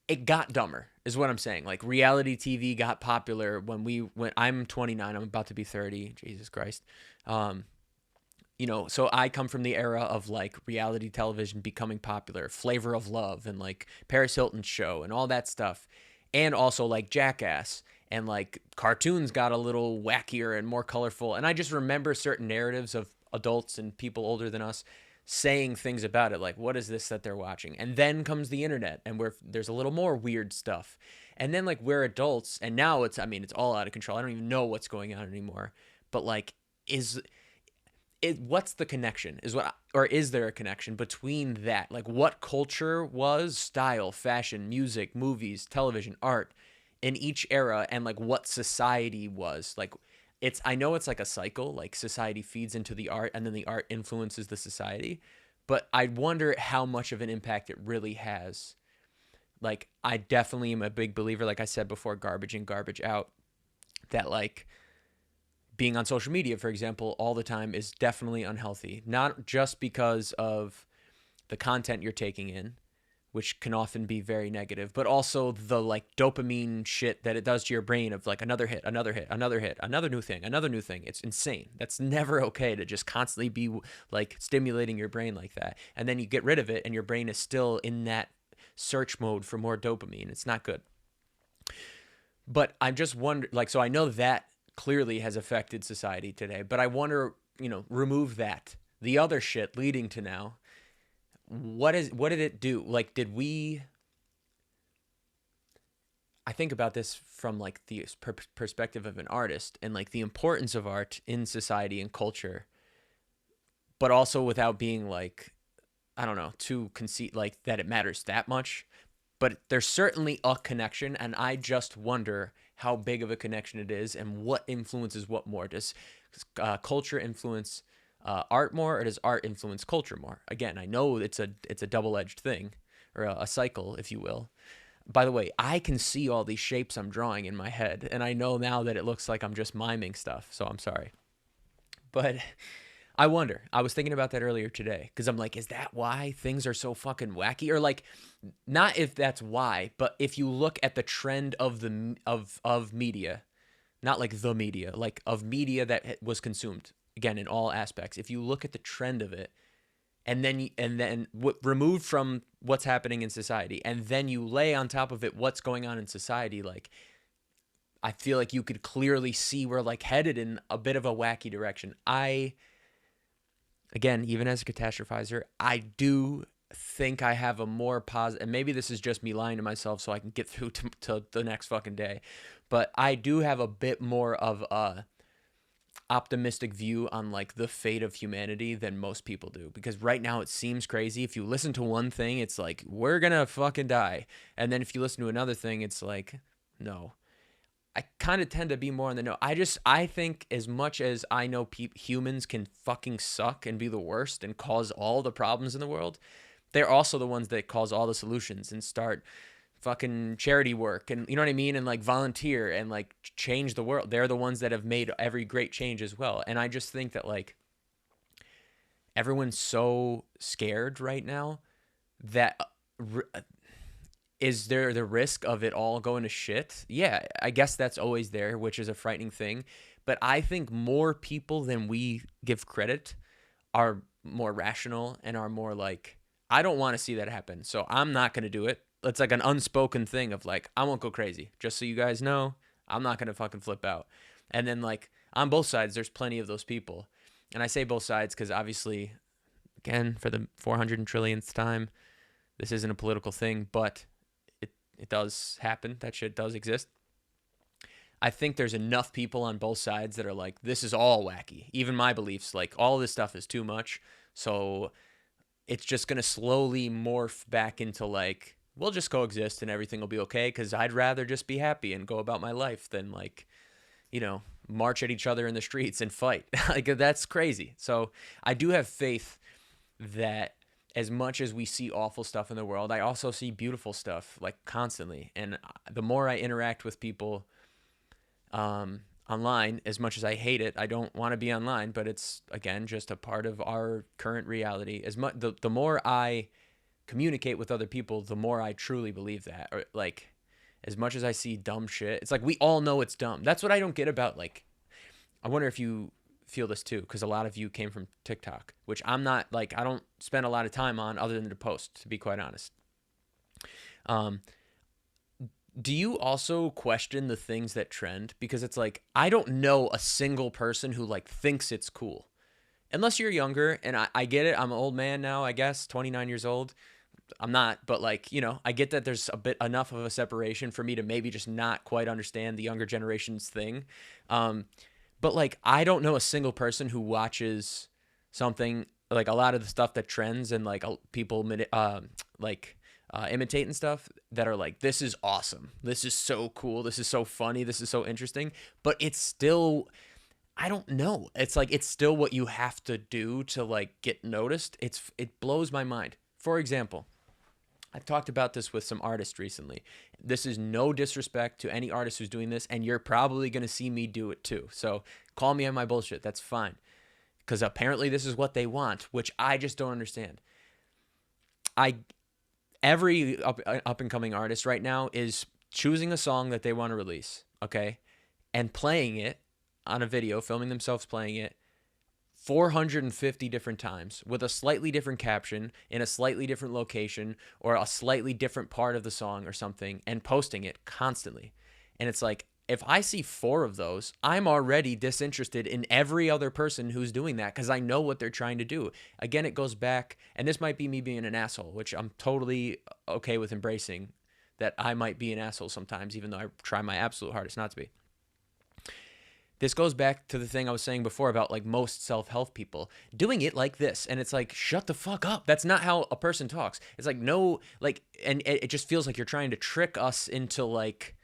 it got dumber is what I'm saying. Like reality TV got popular when I'm 29, I'm about to be 30. Jesus Christ. So I come from the era of like reality television becoming popular, Flavor of Love and like Paris Hilton's show and all that stuff. And also like Jackass, and like cartoons got a little wackier and more colorful. And I just remember certain narratives of adults and people older than us saying things about it, like, what is this that they're watching? And then comes the internet, and there's a little more weird stuff. And then like we're adults, and now it's all out of control. I don't even know what's going on anymore. But like, what's the connection? Or is there a connection between that? Like what culture was, style, fashion, music, movies, television, art in each era, and like what society was. Like I know it's like a cycle, like society feeds into the art and then the art influences the society, but I wonder how much of an impact it really has. Like I definitely am a big believer, like I said before, garbage in, garbage out, that like being on social media, for example, all the time is definitely unhealthy. Not just because of the content you're taking in, which can often be very negative, but also the like dopamine shit that it does to your brain of like another hit, another hit, another hit, another new thing, another new thing. It's insane. That's never okay to just constantly be like stimulating your brain like that. And then you get rid of it and your brain is still in that search mode for more dopamine. It's not good. But I'm just wondering, like, so I know that clearly has affected society today, but I wonder, remove that, the other shit leading to now, what did it do? Like, I think about this from like the perspective of an artist and like the importance of art in society and culture, but also without being like, I don't know, too conceit like that it matters that much. But there's certainly a connection, and I just wonder how big of a connection it is and what influences what more. Does culture influence art more, or does art influence culture more? Again, I know it's a double-edged thing, or a cycle, if you will. By the way, I can see all these shapes I'm drawing in my head, and I know now that it looks like I'm just miming stuff, so I'm sorry. But I wonder. I was thinking about that earlier today, because I'm like, is that why things are so fucking wacky? Or like, not if that's why, but if you look at the trend of of media, not like the media, like of media that was consumed, again, in all aspects. If you look at the trend of it, and then removed from what's happening in society, and then you lay on top of it what's going on in society, like, I feel like you could clearly see we're like headed in a bit of a wacky direction. Again, even as a catastrophizer, I do think I have a more positive, and maybe this is just me lying to myself so I can get through to the next fucking day, but I do have a bit more of a optimistic view on like the fate of humanity than most people do, because right now it seems crazy. If you listen to one thing, it's like, we're gonna fucking die, and then if you listen to another thing, it's like, no. I kind of tend to be more on the no. I think as much as I know humans can fucking suck and be the worst and cause all the problems in the world, they're also the ones that cause all the solutions and start fucking charity work, and you know what I mean, and like volunteer and like change the world. They're the ones that have made every great change as well. And I just think that like everyone's so scared right now that is there the risk of it all going to shit? Yeah, I guess that's always there, which is a frightening thing. But I think more people than we give credit are more rational and are more like, I don't want to see that happen, so I'm not going to do it. It's like an unspoken thing of like, I won't go crazy. Just so you guys know, I'm not going to fucking flip out. And then like, on both sides, there's plenty of those people. And I say both sides because obviously, again, for the 400 trillionth time, this isn't a political thing, but it does happen. That shit does exist. I think there's enough people on both sides that are like, this is all wacky. Even my beliefs, like, all this stuff is too much. So it's just going to slowly morph back into like, we'll just coexist and everything will be okay, because I'd rather just be happy and go about my life than like, march at each other in the streets and fight. Like, that's crazy. So I do have faith that as much as we see awful stuff in the world, I also see beautiful stuff, like, constantly. And the more I interact with people online, as much as I hate it, I don't want to be online, but it's, again, just a part of our current reality. The more I communicate with other people, the more I truly believe that. Or, like, as much as I see dumb shit, it's like we all know it's dumb. That's what I don't get about, like, I wonder if you feel this too, because a lot of you came from TikTok, which I'm not, like, I don't spend a lot of time on other than to post, to be quite honest. Do you also question the things that trend? Because it's like, I don't know a single person who, like, thinks it's cool. Unless you're younger, and I get it. I'm an old man now, I guess, 29 years old. I'm not, but, like, I get that there's enough of a separation for me to maybe just not quite understand the younger generation's thing. But, like, I don't know a single person who watches something, like, a lot of the stuff that trends and, like, people imitate and stuff, that are like, this is awesome, this is so cool, this is so funny, this is so interesting. But it's still, I don't know. It's like, it's still what you have to do to, like, get noticed. It blows my mind. For example, I've talked about this with some artists recently. This is no disrespect to any artist who's doing this, and you're probably going to see me do it too. So call me on my bullshit. That's fine. Because apparently this is what they want, which I just don't understand. Every up-and-coming artist right now is choosing a song that they want to release, okay, and playing it on a video, filming themselves playing it 450 different times with a slightly different caption in a slightly different location or a slightly different part of the song or something, and posting it constantly. And it's like, if I see 4 of those, I'm already disinterested in every other person who's doing that, because I know what they're trying to do. Again, it goes back, and this might be me being an asshole, which I'm totally okay with embracing, that I might be an asshole sometimes, even though I try my absolute hardest not to be. This goes back to the thing I was saying before about, like, most self-help people doing it like this. And it's like, shut the fuck up. That's not how a person talks. It's like, no, like, and it just feels like you're trying to trick us into, like,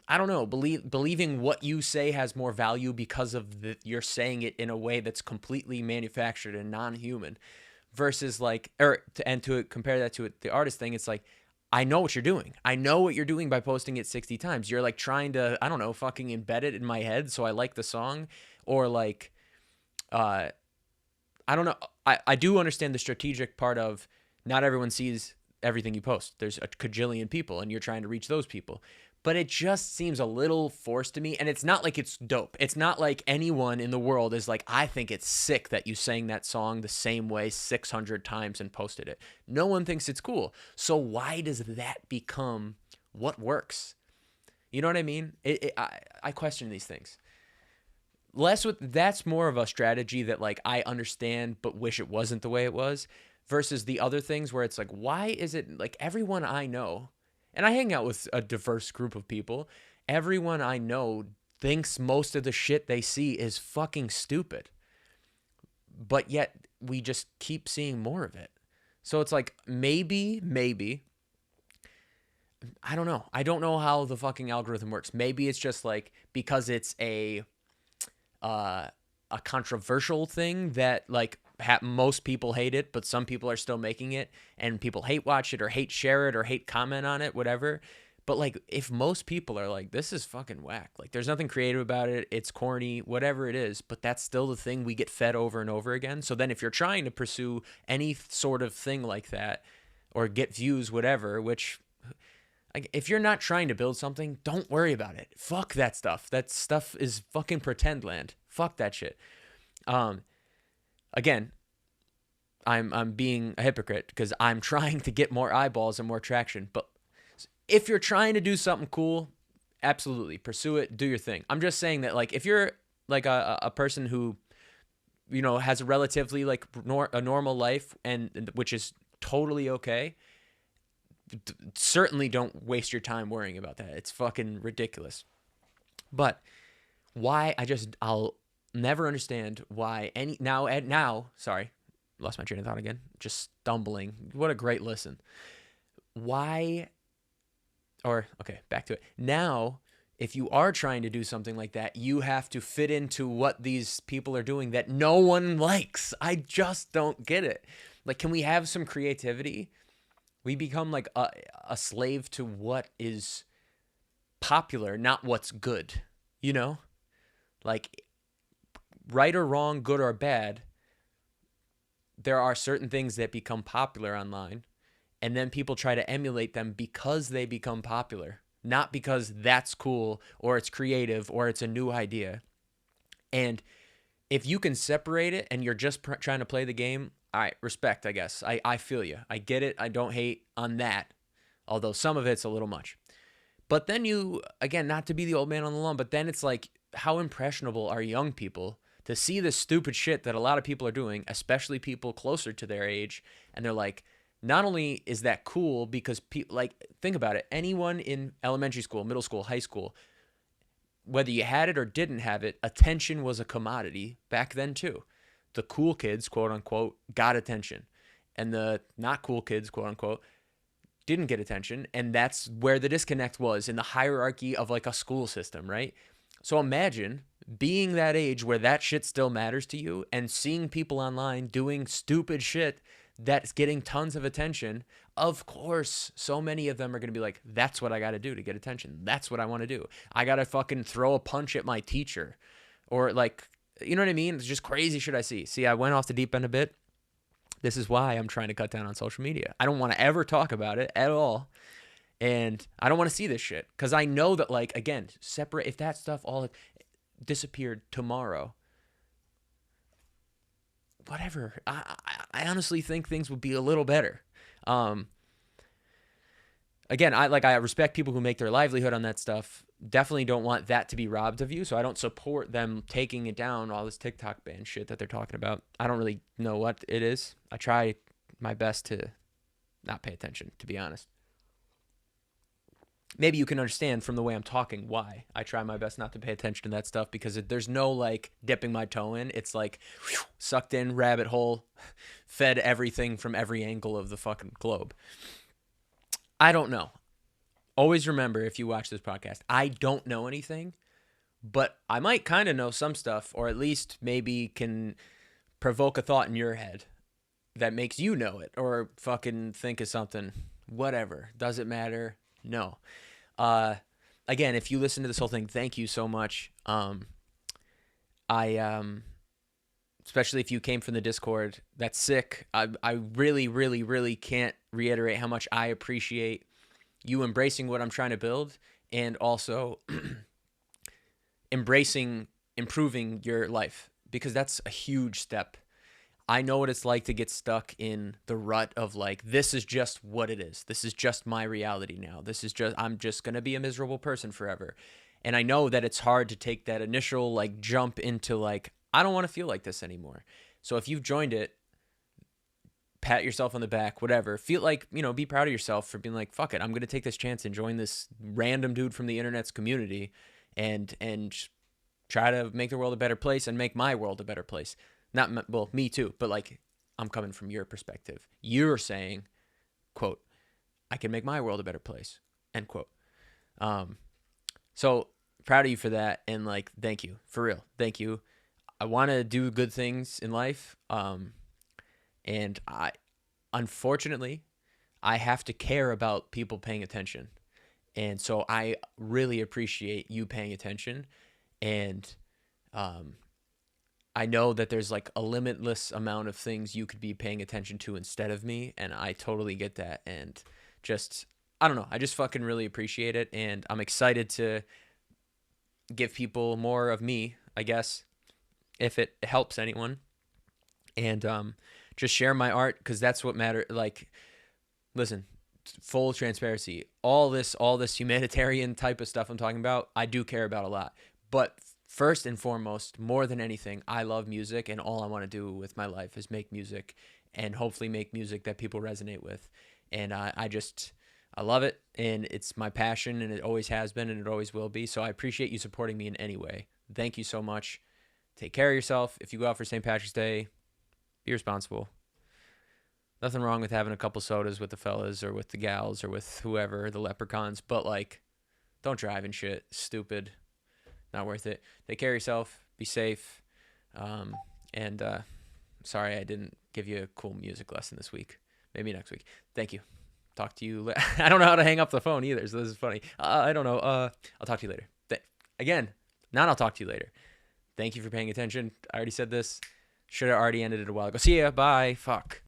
I don't know, believing what you say has more value because of you're saying it in a way that's completely manufactured and non-human, versus, like, to compare that to the artist thing. It's like, I know what you're doing. I know what you're doing by posting it 60 times. You're, like, trying to, I don't know, fucking embed it in my head so I like the song. Or, like, I don't know. I do understand the strategic part of not everyone sees everything you post. There's a cajillion people, and you're trying to reach those people. But it just seems a little forced to me. And it's not like it's dope. It's not like anyone in the world is like, I think it's sick that you sang that song the same way 600 times and posted it. No one thinks it's cool. So why does that become what works? You know what I mean? I question these things. That's more of a strategy that, like, I understand but wish it wasn't the way it was, versus the other things where it's like, why is it like everyone I know, and I hang out with a diverse group of people, everyone I know thinks most of the shit they see is fucking stupid. But yet we just keep seeing more of it. So it's like, maybe, I don't know. I don't know how the fucking algorithm works. Maybe it's just, like, because it's a controversial thing that, like, most people hate it, but some people are still making it, and people hate watch it or hate share it or hate comment on it, whatever. But, like, if most people are like, this is fucking whack, like, there's nothing creative about it, it's corny, whatever it is, but that's still the thing we get fed over and over again. So then if you're trying to pursue any sort of thing like that or get views, whatever, which, like, if you're not trying to build something, don't worry about it. Fuck that stuff. That stuff is fucking pretend land. Fuck that shit. Again, I'm being a hypocrite because I'm trying to get more eyeballs and more traction. But if you're trying to do something cool, absolutely pursue it. Do your thing. I'm just saying that, like, if you're like a person who, you know, has a relatively like a normal life, and which is totally okay. Certainly don't waste your time worrying about that. It's fucking ridiculous. But why I'll never understand why sorry, lost my train of thought again. Just stumbling. What a great listen. Why or okay, back to it. Now, if you are trying to do something like that, you have to fit into what these people are doing that no one likes. I just don't get it. Like, can we have some creativity? We become like a slave to what is popular, not what's good, you know? Like, right or wrong, good or bad, there are certain things that become popular online, and then people try to emulate them because they become popular, not because that's cool or it's creative or it's a new idea. And if you can separate it and you're just trying to play the game, all right, respect, I guess. I feel you. I get it. I don't hate on that, although some of it's a little much. But then you, again, not to be the old man on the lawn, but then it's like, how impressionable are young people to see the stupid shit that a lot of people are doing, especially people closer to their age, and they're like, not only is that cool because like, think about it, anyone in elementary school, middle school, high school, whether you had it or didn't have it, attention was a commodity back then too. The cool kids, quote unquote, got attention, and the not cool kids, quote unquote, didn't get attention. And that's where the disconnect was in the hierarchy of like a school system, right? So imagine being that age where that shit still matters to you and seeing people online doing stupid shit that's getting tons of attention. Of course, so many of them are going to be like, that's what I got to do to get attention. That's what I want to do. I got to fucking throw a punch at my teacher. Or like, you know what I mean? It's just crazy shit I see. See, I went off the deep end a bit. This is why I'm trying to cut down on social media. I don't want to ever talk about it at all. And I don't want to see this shit because I know that, like, again, separate, if that stuff all disappeared tomorrow, whatever, I honestly think things would be a little better. Again, I respect people who make their livelihood on that stuff. Definitely don't want that to be robbed of you, so I don't support them taking it down, all this TikTok ban shit that they're talking about. I don't really know what it is. I try my best to not pay attention, to be honest. Maybe you can understand from the way I'm talking why I try my best not to pay attention to that stuff, because there's no like dipping my toe in. It's like sucked in rabbit hole, fed everything from every angle of the fucking globe. I don't know. Always remember, if you watch this podcast, I don't know anything, but I might kind of know some stuff, or at least maybe can provoke a thought in your head that makes you know it, or fucking think of something. Whatever. Does it matter? No. Again, if you listen to this whole thing, thank you so much. Especially if you came from the Discord, that's sick. I really, really, really can't reiterate how much I appreciate you embracing what I'm trying to build, and also embracing improving your life, because that's a huge step. I know what it's like to get stuck in the rut of like, this is just what it is. This is just my reality now. I'm just going to be a miserable person forever. And I know that it's hard to take that initial like jump into like, I don't want to feel like this anymore. So if you've joined it, pat yourself on the back, whatever. Feel like, be proud of yourself for being like, fuck it, I'm going to take this chance and join this random dude from the internet's community and try to make the world a better place and make my world a better place. Well, me too, but like, I'm coming from your perspective. You're saying, quote, I can make my world a better place, end quote. So proud of you for that. And like, thank you, for real. Thank you. I want to do good things in life. And unfortunately, I have to care about people paying attention. And so I really appreciate you paying attention. And, I know that there's like a limitless amount of things you could be paying attention to instead of me, and I totally get that. And just, I don't know, I just fucking really appreciate it, and I'm excited to give people more of me, I guess, if it helps anyone, and just share my art, because that's what matters. Like, listen, full transparency, all this humanitarian type of stuff I'm talking about, I do care about a lot, but first and foremost, more than anything, I love music, and all I want to do with my life is make music and hopefully make music that people resonate with. And I love it, and it's my passion, and it always has been, and it always will be. So I appreciate you supporting me in any way. Thank you so much. Take care of yourself. If you go out for St. Patrick's Day, be responsible. Nothing wrong with having a couple sodas with the fellas or with the gals or with whoever, the leprechauns, but like, don't drive and shit. Stupid. Not worth it. Take care of yourself. Be safe. And sorry I didn't give you a cool music lesson this week. Maybe next week. Thank you. Talk to you. I don't know how to hang up the phone either, so this is funny. I don't know. I'll talk to you later. Again, not I'll talk to you later. Thank you for paying attention. I already said this. Should have already ended it a while ago. See ya. Bye. Fuck.